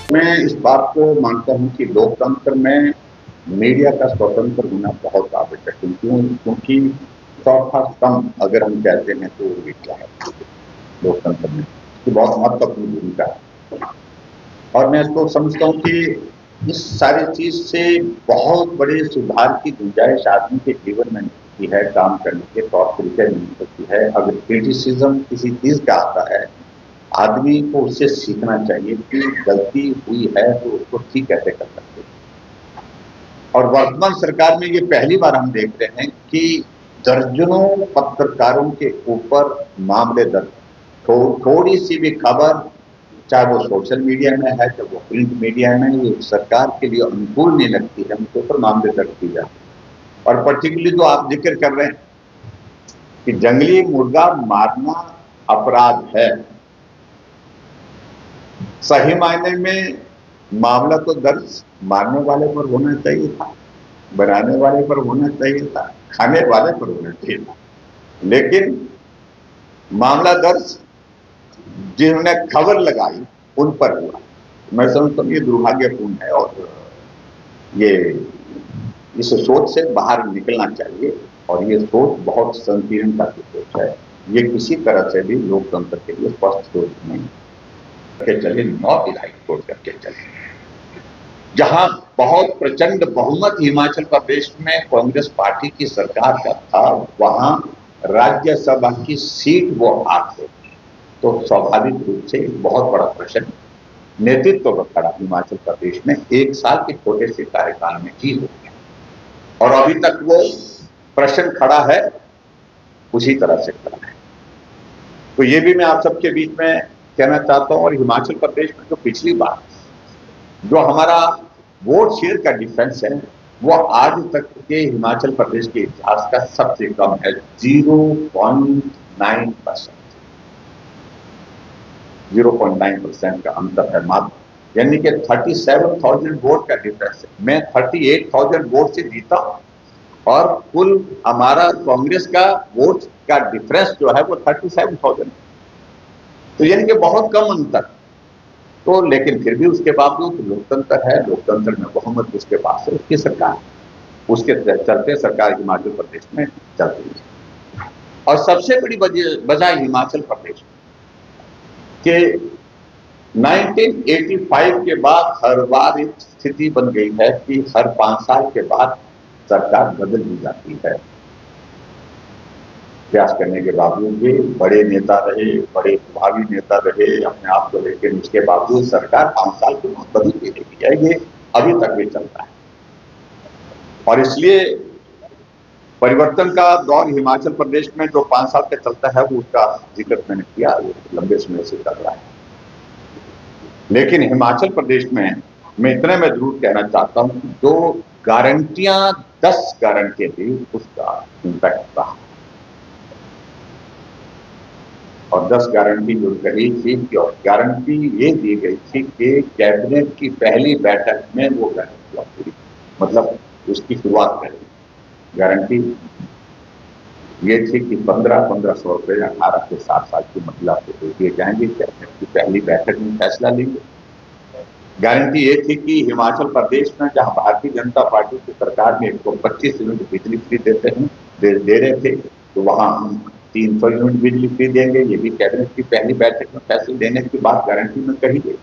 मैं इस बात को मानता हूं कि लोकतंत्र में मीडिया का स्वतंत्र होना बहुत आवश्यक है, क्योंकि चौथा स्तंभ अगर हम कहते हैं तो मीडिया है लोकतंत्र में, इसकी बहुत महत्वपूर्ण भूमिका है। और मैं इसको समझता हूं कि इस सारी चीज से बहुत बड़े सुधार की गुंजाइश आदमी के जीवन में मिलती है, काम करने के तौर तरीके मिल सकती है। अगर क्रिटिसिज्म किसी चीज का आता है, आदमी को उससे सीखना चाहिए कि गलती हुई है तो उसको ठीक कैसे कर सकते हैं। और वर्तमान सरकार में ये पहली बार हम देख रहे हैं कि दर्जनों पत्रकारों के ऊपर मामले दर्ज, थोड़ी सी भी खबर, चाहे वो सोशल मीडिया में है, चाहे वो प्रिंट मीडिया में, ये सरकार के लिए अनुकूल नहीं लगती है, उनके ऊपर मामले दर्ज किए जाते हैं। और पर्टिकुलरली जो आप जिक्र कर रहे हैं कि जंगली मुर्गा मारना अपराध है, सही मायने में मामला तो दर्ज मारने वाले पर होना चाहिए था, बनाने वाले पर होना चाहिए था, खाने वाले पर होना चाहिए था, लेकिन मामला दर्ज जिन्होंने खबर लगाई उन पर हुआ। मैं समझता हूँ ये दुर्भाग्यपूर्ण है और ये इस सोच से बाहर निकलना चाहिए। और ये सोच बहुत संकीर्णता की सोच है, ये किसी तरह से भी लोकतंत्र के लिए स्पष्ट सोच नहीं करके चले, नॉट इलाइट सोच करके चले। जहां बहुत प्रचंड बहुमत हिमाचल प्रदेश में कांग्रेस पार्टी की सरकार का था, वहां राज्यसभा की सीट वो हाथ थे, तो स्वाभाविक रूप से बहुत बड़ा प्रश्न नेतृत्व पर खड़ा हिमाचल प्रदेश में 1 साल के छोटे से कार्यकाल में ही हो गया। और अभी तक वो प्रश्न खड़ा है, उसी तरह से खड़ा है। तो ये भी मैं आप सबके बीच में कहना चाहता हूं। और हिमाचल प्रदेश में जो पिछली बार जो हमारा वोट शेयर का डिफरेंस है, वो आज तक के हिमाचल प्रदेश के इतिहास का सबसे कम है, 0.9%। 0.9% का अंतर है मात्र, यानी कि 37,000 वोट का डिफरेंस है। मैं 38,000 वोट से जीता हूं और कुल हमारा कांग्रेस का वोट का डिफरेंस जो है वो 37,000, तो यानी कि बहुत कम अंतर। तो लेकिन फिर भी उसके बावजूद लोकतंत्र है, लोकतंत्र में बहुमत उसके पास है, उसकी सरकार, उसके चलते सरकार हिमाचल प्रदेश में चल रही है। और सबसे बड़ी वजह हिमाचल प्रदेश के 1985 के बाद हर बार एक स्थिति बन गई है कि हर 5 साल के बाद सरकार बदल दी जाती है। प्रयास करने के बावजूद भी बड़े नेता रहे, बड़े प्रभावी नेता रहे अपने आप को, लेकिन उसके बावजूद सरकार 5 साल के बाद बदलती रही है। ये अभी तक भी चलता है और इसलिए परिवर्तन का दौर हिमाचल प्रदेश में जो 5 साल का चलता है वो उसका जिक्र मैंने किया, वो लंबे समय से चल रहा है। लेकिन हिमाचल प्रदेश में मैं इतने में जरूर कहना चाहता हूं कि जो गारंटियां 10 गारंटी थी उसका इम्पैक्ट रहा। और 10 गारंटी जो कही थी कि, और गारंटी ये दी गई थी कि कैबिनेट की पहली बैठक में वो गारंटी पूरी, मतलब उसकी शुरुआत करेगी। गारंटी ये थी कि 1500 रुपये 18 से 60 साल की महिला को दिए जाएंगे, कैबिनेट की पहली बैठक में फैसला लेंगे। गारंटी ये थी कि हिमाचल प्रदेश में जहां भारतीय जनता पार्टी की सरकार में 125 यूनिट बिजली फ्री देते हैं, दे रहे थे, तो वहां हम 300 यूनिट बिजली फ्री देंगे। ये भी कैबिनेट की पहली बैठक में फैसले देने के बाद गारंटी में कही गई।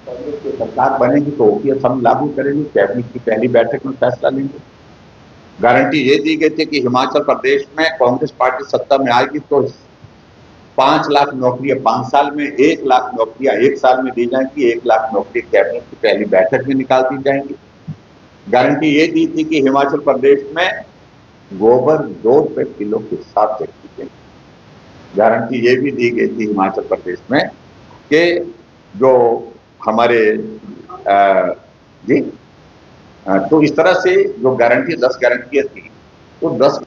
कांग्रेस की सरकार बनेगी तो ओपीएस हम लागू करेंगे, कैबिनेट की पहली बैठक में फैसला लेंगे। गारंटी ये दी गई थी कि हिमाचल प्रदेश में कांग्रेस पार्टी सत्ता में आएगी तो 5 लाख नौकरियां 5 साल में, 1 लाख नौकरियां 1 साल में दी जाएंगी, 1 लाख नौकरी कैबिनेट की पहली बैठक में निकाल दी जाएंगी। गारंटी ये दी थी कि हिमाचल प्रदेश में गोबर 2 रुपए किलो के हिसाब से दी गई। गारंटी ये भी दी गई थी हिमाचल प्रदेश में कि जो हमारे तो इस तरह से जो गारंटी 10 गारंटियां थी, वो 10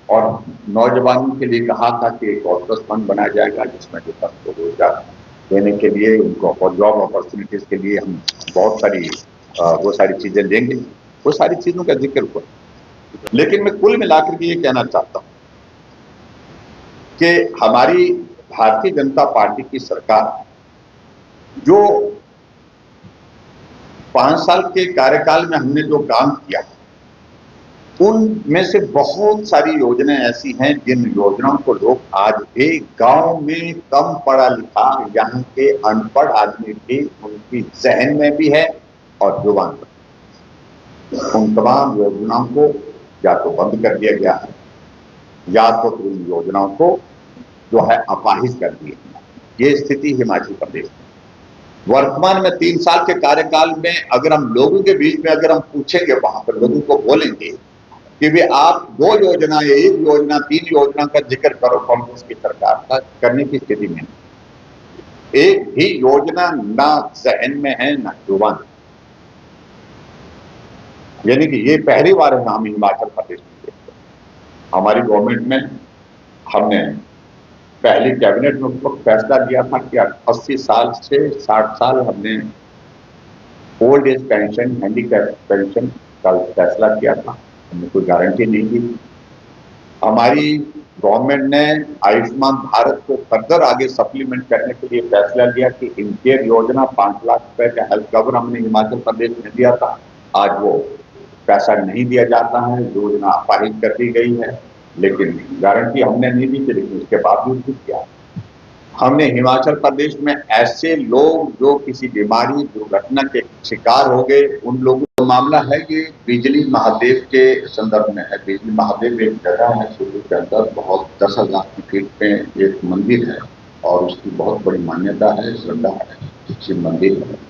और नौजवानों के लिए कहा था कि एक ऑटोस फंड बनाया जाएगा जिसमें जो सबको रोजगार देने के लिए, उनको जॉब अपॉर्चुनिटीज के लिए हम बहुत सारी वो सारी चीजें देंगे। वो सारी चीजों का जिक्र हुआ। लेकिन मैं कुल मिलाकर के ये कहना चाहता हूं कि हमारी भारतीय जनता पार्टी की सरकार जो 5 साल के कार्यकाल में हमने जो काम किया, उनमें से बहुत सारी योजनाएं ऐसी हैं जिन योजनाओं को लोग आज भी गांव में कम पढ़ा लिखा यहाँ के अनपढ़ आदमी भी उनकी जहन में भी है और जुबान पर। उन तमाम योजनाओं को या तो बंद कर दिया गया है या तो उन योजनाओं को जो है अपाहिज कर दिया गया। ये स्थिति हिमाचल प्रदेश में वर्तमान में 3 साल के कार्यकाल में अगर हम लोगों के बीच में अगर हम पूछेंगे, वहां पर लोगों को बोलेंगे कि वे आप 2 योजना या 1 योजना 3 योजना का जिक्र करो कांग्रेस की सरकार का, करने की स्थिति में एक भी योजना ना जहन में है ना जुबान। यानी कि ये पहली बार है हम हिमाचल प्रदेश में देखते हैं। हमारी गवर्नमेंट में हमने पहली कैबिनेट में उस वक्त फैसला लिया था कि 80 साल से 60 साल हमने old age pension, handicap pension का फैसला किया था। हमने कोई गारंटी नहीं दी। हमारी गवर्नमेंट ने आयुष्मान भारत को फर्दर आगे सप्लीमेंट करने के लिए फैसला लिया कि इनकेयर योजना 5 लाख रुपए का हेल्थ कवर हमने हिमाचल प्रदेश में दिया था। आज वो पैसा नहीं दिया जाता है, योजना अपाहिज कर दी गई है, लेकिन गारंटी हमने नहीं दी थी, लेकिन उसके बावजूद भी किया। हमने हिमाचल प्रदेश में ऐसे लोग जो किसी बीमारी दुर्घटना के शिकार हो गए, उन लोगों का मामला है ये बिजली महादेव के संदर्भ में है। बिजली महादेव एक जगह है सूबे के अंदर, बहुत 10,000 फीट पे एक मंदिर है और उसकी बहुत बड़ी मान्यता है, श्रद्धा है, शिव मंदिर है।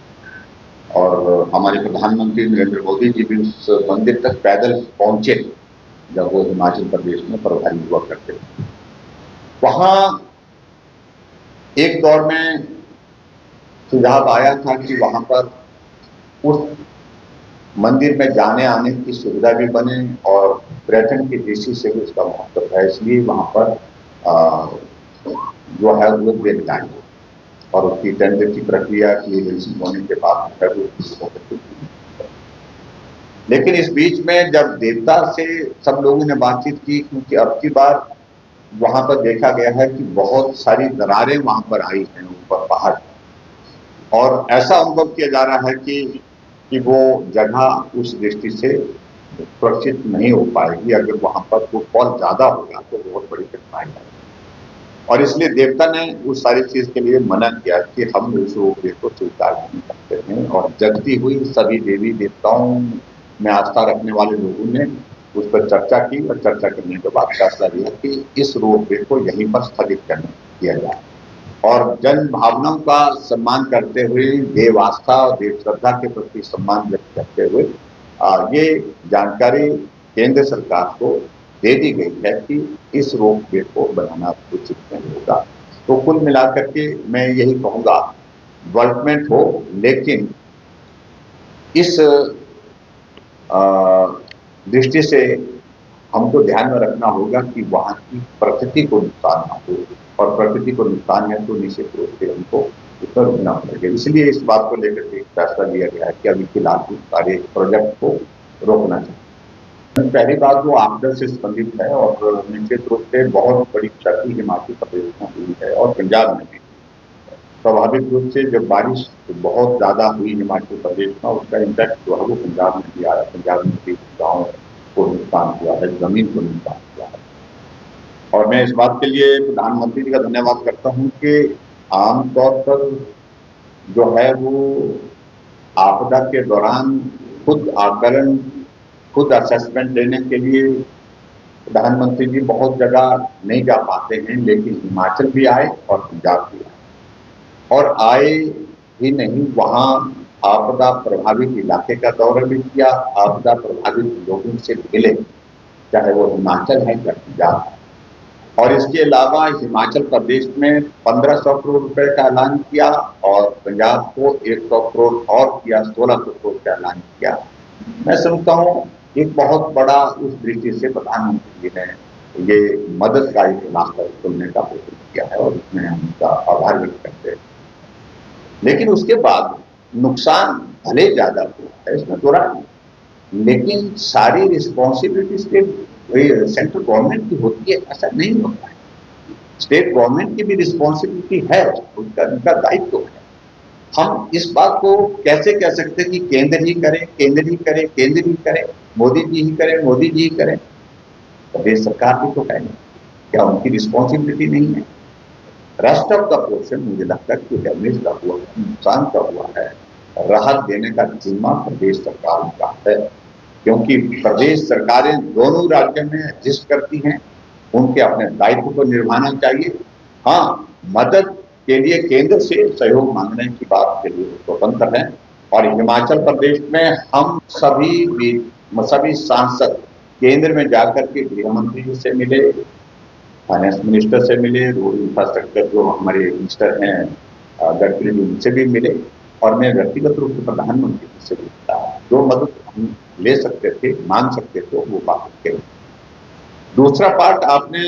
और हमारे प्रधानमंत्री नरेंद्र मोदी जी भी उस मंदिर तक पैदल पहुंचे जब वो हिमाचल प्रदेश में प्रभारी हुआ करते थे। वहां एक दौर में सुझाव आया था कि वहां पर उस मंदिर में जाने आने की सुविधा भी बने और पर्यटन की दृष्टि से भी उसका महत्व है, इसलिए वहां पर जो है वो देख जाएंगे और उसकी टेंडर की प्रक्रिया क्लियरेंसिंग होने के बाद है वो। लेकिन इस बीच में जब देवता से सब लोगों ने बातचीत की, क्योंकि अब की बार वहां पर देखा गया है कि बहुत सारी दरारें वहां पर आई हैं ऊपर पहाड़, और ऐसा अनुभव किया जा रहा है कि वो जगह उस दृष्टि से सुरक्षित नहीं हो पाएगी। अगर वहां पर फुटफॉल ज्यादा होगा तो बहुत बड़ी कठिनाई है, और इसलिए देवता ने उस सारी चीज के लिए मना किया कि हम उस रोपवे को स्वीकार नहीं करते हैं। और जगती हुई सभी देवी देवताओं में आस्था रखने वाले लोगों ने उस पर चर्चा की और चर्चा करने के बाद फैसला लिया कि इस रोपवे को यहीं पर स्थगित किया जाए और जन भावनाओं का सम्मान करते हुए, देव आस्था और देव श्रद्धा के प्रति सम्मान व्यक्त करते हुए ये जानकारी केंद्र सरकार को दे दी गई है कि इस रोपवे को बनाना उचित नहीं होगा। तो कुल मिलाकर के मैं यही कहूँगा, डेवलपमेंट हो, लेकिन इस दृष्टि से हमको ध्यान में रखना होगा कि वहाँ की प्रकृति को नुकसान ना हो, और प्रकृति को नुकसान है तो निश्चित रूप से हमको उस पर रुकना पड़ेगा। इसलिए इस बात को लेकर के फैसला लिया गया है कि अभी फिलहाल सारे प्रोजेक्ट को रोकना चाहिए। पहली बात वो आपदा से संबंधित है और निश्चित रूप से बहुत बड़ी क्षति हिमाचल प्रदेश में हुई है और पंजाब में भी। स्वाभाविक रूप से जब बारिश बहुत ज्यादा हुई हिमाचल प्रदेश में, उसका इम्पैक्ट जो है वो पंजाब में भी आया। पंजाब में भी गाँव को नुकसान हुआ है, जमीन को नुकसान हुआ है। और मैं इस बात के लिए प्रधानमंत्री जी का धन्यवाद करता हूँ कि आमतौर पर जो है वो आपदा के दौरान खुद आकलन, खुद असेसमेंट लेने के लिए प्रधानमंत्री जी बहुत जगह नहीं जा पाते हैं, लेकिन हिमाचल भी आए और पंजाब भी आए, और आए ही नहीं, वहाँ आपदा प्रभावित इलाके का दौरा भी किया, आपदा प्रभावित लोगों से मिले, चाहे वो हिमाचल है या पंजाब है। और इसके अलावा हिमाचल प्रदेश में 1500 करोड़ रुपए का ऐलान किया और पंजाब को 100 करोड़ और किया, 1600 करोड़ का ऐलान किया। मैं समझता हूँ एक बहुत बड़ा उस दृष्टि से प्रधानमंत्री जी ने ये मदद का एक रास्ता खोलने का प्रयास किया है और उसमें हम उनका आभार व्यक्त करते हैं। लेकिन उसके बाद नुकसान भले ज्यादा हुआ है, इसमें दो राय नहीं, लेकिन सारी रिस्पॉन्सिबिलिटी सेंट्रल गवर्नमेंट की होती है, ऐसा नहीं होता है। स्टेट गवर्नमेंट की भी रिस्पॉन्सिबिलिटी है, उनका दायित्व है। हम इस बात को कैसे कह सकते हैं कि केंद्र ही करे, केंद्र ही करे, केंद्र ही करे, मोदी जी ही करें, मोदी जी ही करें? प्रदेश सरकार भी तो है नहीं, क्या उनकी रिस्पॉन्सिबिलिटी नहीं है? रेस्ट ऑफ द पोर्शन मुझे लगता है कि डैमेज का हुआ है, नुकसान का हुआ है, राहत देने का जिम्मा प्रदेश सरकार का है, क्योंकि प्रदेश सरकारें दोनों राज्यों में एडजस्ट करती हैं, उनके अपने दायित्व को निभाना चाहिए। हाँ, मदद के लिए केंद्र से सहयोग मांगने की बात के लिए स्वतंत्र है। और हिमाचल प्रदेश में हम सभी सांसद केंद्र में जाकर के गृह मंत्री जी से मिले, फाइनेंस मिनिस्टर से मिले, रोड इंफ्रास्ट्रक्चर जो हमारे मिनिस्टर हैं गडकरी जी, उनसे भी मिले, और मैं व्यक्तिगत रूप से प्रधानमंत्री जी से भी मिला। जो मदद हम ले सकते थे, मांग सकते थे, वो बात करें। दूसरा पार्ट आपने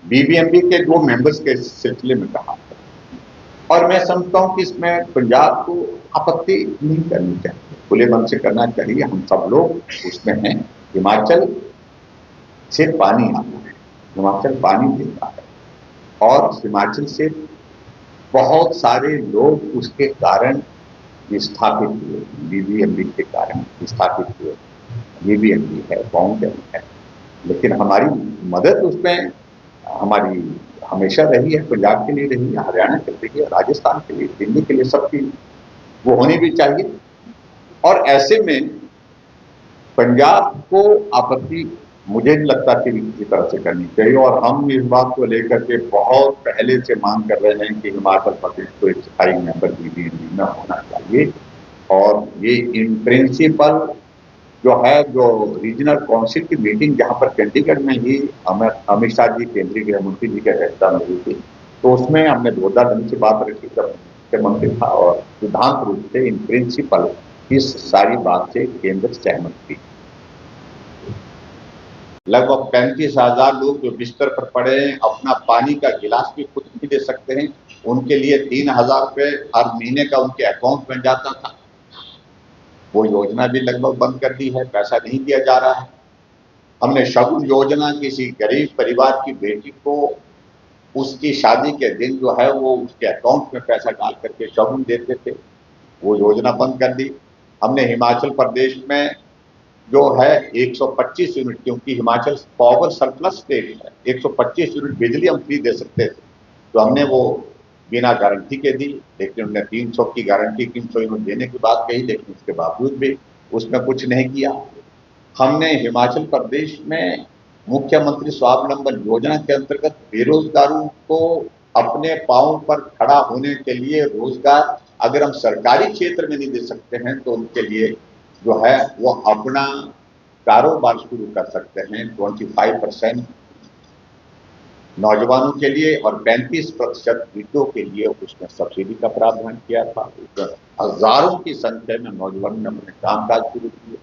बीबीएमबी के 2 मेंबर्स के सिलसिले में कहा, और मैं समझता हूं कि इसमें पंजाब को आपत्ति नहीं करनी चाहिए, खुले मन से करना चाहिए। हम सब लोग उसमें हैं। हिमाचल से पानी आता है, हिमाचल पानी देता है, और हिमाचल से बहुत सारे लोग उसके कारण विस्थापित हुए, बीबीएमबी के कारण विस्थापित हुए। बीबीएमबी है, बाउंड्री है, लेकिन हमारी मदद उसमें हमारी हमेशा रही है, पंजाब के लिए रही है, हरियाणा के लिए, राजस्थान के लिए, दिल्ली के लिए, सबकी वो होनी भी चाहिए। और ऐसे में पंजाब को आपत्ति मुझे नहीं लगता कि किसी तरह से करनी चाहिए, और हम इस बात को लेकर के बहुत पहले से मांग कर रहे हैं कि हिमाचल प्रदेश को एक स्थायी मेंबर बीबीएमबी में होना चाहिए। और ये इन प्रिंसिपल जो है, जो रीजनल काउंसिल की मीटिंग जहां पर चंडीगढ़ में ही अमित शाह जी केंद्रीय गृह मंत्री जी की अध्यक्षता में हुई थी, तो उसमें हमने 2 दिन से बात रखी जब मुख्यमंत्री था, और सिद्धांत रूप से इन प्रिंसिपल इस सारी बात से केंद्र सहमत थी। लगभग 35,000 लोग जो बिस्तर पर पड़े हैं, अपना पानी का गिलास भी खुद नहीं दे सकते हैं, उनके लिए 3,000 रुपये हर महीने का उनके अकाउंट में जाता था, वो योजना भी लगभग बंद कर दी है, पैसा नहीं दिया जा रहा है। हमने शगुन योजना, किसी गरीब परिवार की बेटी को उसकी शादी के दिन जो है वो उसके अकाउंट में पैसा डाल करके शगुन देते थे, वो योजना बंद कर दी। हमने हिमाचल प्रदेश में जो है 125 यूनिट, क्योंकि हिमाचल पावर सरप्लस स्टेट है, 125 यूनिट बिजली हम फ्री दे सकते थे, तो हमने वो बिना गारंटी के दी, लेकिन उन्होंने 300 की गारंटी, 300 यूनिट देने की बात कही, लेकिन उसके बावजूद भी उसमें कुछ नहीं किया। हमने हिमाचल प्रदेश में मुख्यमंत्री स्वावलंबन योजना के अंतर्गत बेरोजगारों को अपने पांव पर खड़ा होने के लिए रोजगार अगर हम सरकारी क्षेत्र में नहीं दे सकते हैं, तो उनके लिए जो है वो अपना कारोबार शुरू कर सकते हैं। 25% नौजवानों के लिए और 35% वृद्धों के लिए उसमें सब्सिडी का प्रावधान किया था। हजारों की संख्या में नौजवानों ने अपने कामकाज शुरू किए।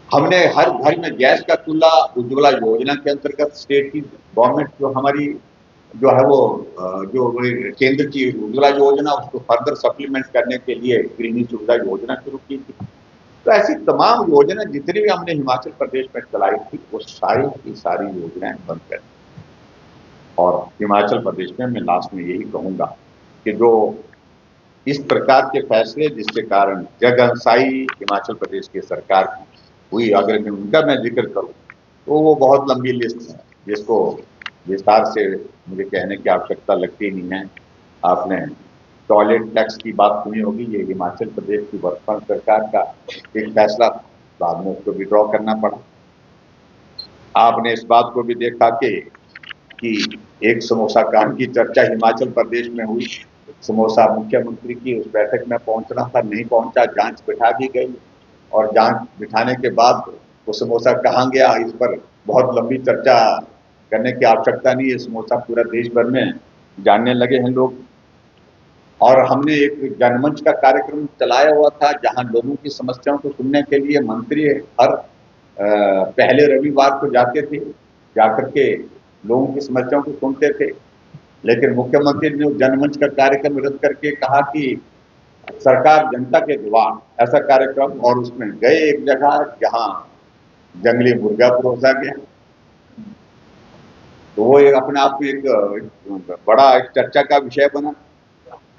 हमने हर घर में गैस का चूल्हा उज्ज्वला योजना के अंतर्गत स्टेट की गवर्नमेंट जो हमारी जो है वो जो केंद्र की उज्ज्वला योजना, उसको फर्दर सप्लीमेंट करने के लिए गृहिणी सुविधा योजना शुरू की थी। तो ऐसी तमाम योजना जितनी भी हमने हिमाचल प्रदेश में चलाई थी, वो सारी की सारी योजनाएं बंद कर दी। और हिमाचल प्रदेश में मैं लास्ट में यही कहूंगा कि जो इस प्रकार के फैसले जिसके कारण जगहंसाई हिमाचल प्रदेश की सरकार की हुई, अगर मैं उनका जिक्र करूं तो वो बहुत लंबी लिस्ट है, जिसको विस्तार से मुझे कहने की आवश्यकता लगती नहीं है। आपने टॉयलेट टैक्स की बात सुनी होगी, ये हिमाचल प्रदेश की वर्तमान सरकार का एक फैसला, बाद में उसको विड्रॉ करना पड़ा। आपने इस बात को भी देखा कि एक समोसा कांड की चर्चा हिमाचल प्रदेश में हुई, समोसा मुख्यमंत्री की उस बैठक में पहुंचना था, नहीं पहुंचा, जांच बिठा दी गई, और जांच बिठाने के बाद वो समोसा कहाँ गया, इस पर बहुत लंबी चर्चा करने की आवश्यकता नहीं है। समोसा पूरा देश भर में जानने लगे हैं लोग। और हमने एक जनमंच का कार्यक्रम चलाया हुआ था, जहां लोगों की समस्याओं को सुनने के लिए मंत्री हर पहले रविवार को जाते थे, जाकर के लोगों की समस्याओं को सुनते थे। लेकिन मुख्यमंत्री ने जनमंच का कार्यक्रम रद्द करके कहा कि सरकार जनता के द्वार, ऐसा कार्यक्रम, और उसमें गए एक जगह जहां जंगली मुर्गा परोसा गया, तो वो एक अपने आप में एक बड़ा एक चर्चा का विषय बना।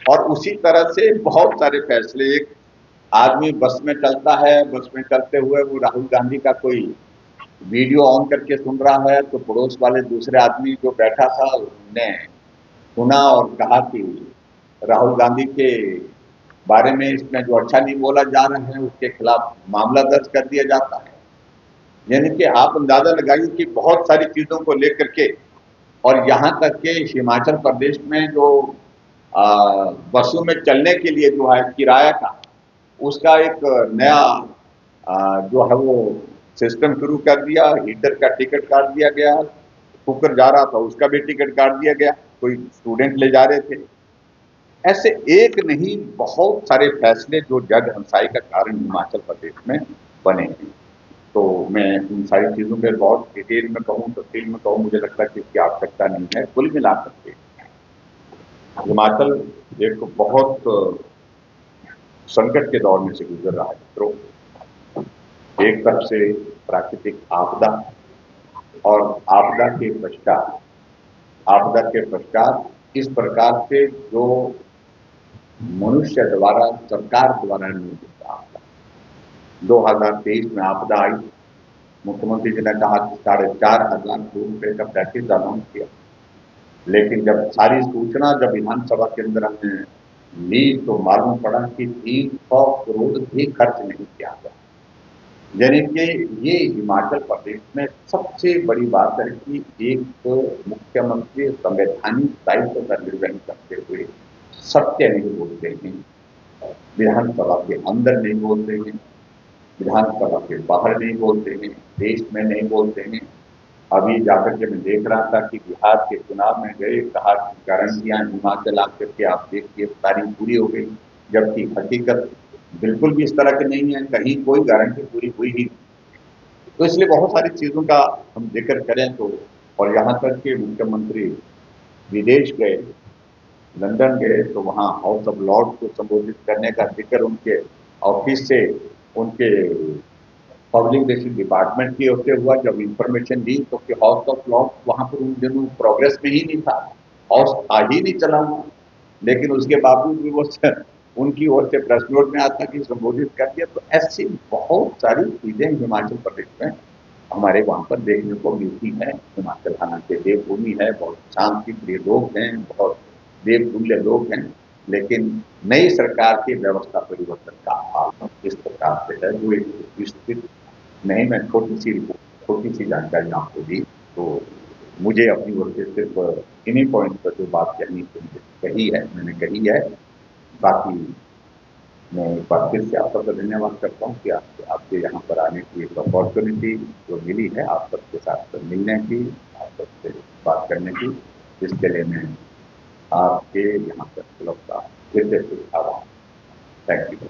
और उसी तरह से बहुत सारे फैसले, एक आदमी बस में चलता है, बस में चलते हुए वो राहुल गांधी का कोई वीडियो ऑन करके सुन रहा है, तो पड़ोस वाले दूसरे आदमी जो बैठा था उसने सुना और कहा कि राहुल गांधी के बारे में इसमें जो अच्छा नहीं बोला जा रहा है उसके खिलाफ मामला दर्ज कर दिया जाता है। यानी कि आप अंदाजा लगाइए कि बहुत सारी चीजों को लेकर के, और यहाँ तक के हिमाचल प्रदेश में जो बसों में चलने के लिए जो है किराया का, उसका एक नया जो है वो सिस्टम शुरू कर दिया। हीटर का टिकट काट दिया गया, कुकर जा रहा था उसका भी टिकट काट दिया गया, कोई स्टूडेंट ले जा रहे थे। ऐसे एक नहीं बहुत सारे फैसले जो जग हंसाई का कारण हिमाचल प्रदेश में बने हैं। तो मैं उन सारी चीजों में बहुत डिटेल में कहूँ, तफसील में कहूँ, मुझे लगता है कि इसकी आवश्यकता नहीं है। कुल मिला करके हिमाचल एक बहुत संकट के दौर में से गुजर रहा है मित्रों। एक तरफ से प्राकृतिक आपदा, और आपदा के पश्चात इस प्रकार से जो मनुष्य द्वारा, सरकार द्वारा निर्मित आपदा। 2023 में आपदा आई, मुख्यमंत्री जी ने कहा कि 4,500 करोड़ रुपए का पैकेज अनाउंस किया, लेकिन जब सारी सूचना जब विधानसभा के अंदर हमने ली तो मालूम पड़ा कि 300 करोड़ भी खर्च नहीं किया गया। यानी कि ये हिमाचल प्रदेश में सबसे बड़ी बात है कि एक मुख्यमंत्री संवैधानिक दायित्व का निर्वहन करते हुए सत्य नहीं बोलते हैं, विधानसभा के अंदर नहीं बोलते हैं, विधानसभा के बाहर नहीं बोलते हैं, देश में नहीं बोलते हैं। अभी जाकर के मैं देख रहा था कि बिहार के चुनाव में गए, कहा कि गारंटियां हिमाचल आकर के आप देखिए सारी पूरी हो गई, जबकि हकीकत बिल्कुल भी इस तरह की नहीं है, कहीं कोई गारंटी पूरी हुई ही नहीं। तो इसलिए बहुत सारी चीजों का हम जिक्र करें तो, और यहाँ तक कि मुख्यमंत्री विदेश गए, लंदन गए, तो वहाँ हाउस ऑफ लॉर्ड्स को संबोधित करने का जिक्र उनके ऑफिस से, उनके पब्लिक रिलेशन डिपार्टमेंट की ओर से हुआ। जब इंफॉर्मेशन दी तो कि हाउस ऑफ लॉर्ड्स वहां पर उन दिनों प्रोग्रेस में ही नहीं था, हाउस आ ही नहीं चला हुआ, लेकिन उसके बावजूद भी वो उनकी ओर से प्रेस नोट में आता कि संबोधित कर दिया। तो ऐसी बहुत सारी चीजें हिमाचल प्रदेश में हमारे वहां पर देखने को मिलती है। हिमाचल हालांकि देवभूमि है, बहुत शांति प्रिय लोग हैं, बहुत देवतुल्य लोग हैं, लेकिन नई सरकार की व्यवस्था परिवर्तन का हाल इस प्रकार से है जो एक विस्तृत नहीं, मैं छोटी सी जानकारी आपको दी। तो मुझे अपनी ओर से सिर्फ इन्हीं पॉइंट पर जो बात कही है मैंने कही है। बाकी मैं एक बार फिर से आप सबका धन्यवाद करता हूँ कि आपके यहाँ पर आने की एक अपॉर्चुनिटी जो मिली है आप सबके साथ मिलने की, आप सबसे बात करने की, इसके लिए मैं आपके यहाँ पर क्लब का फिर से आभार। Thank you.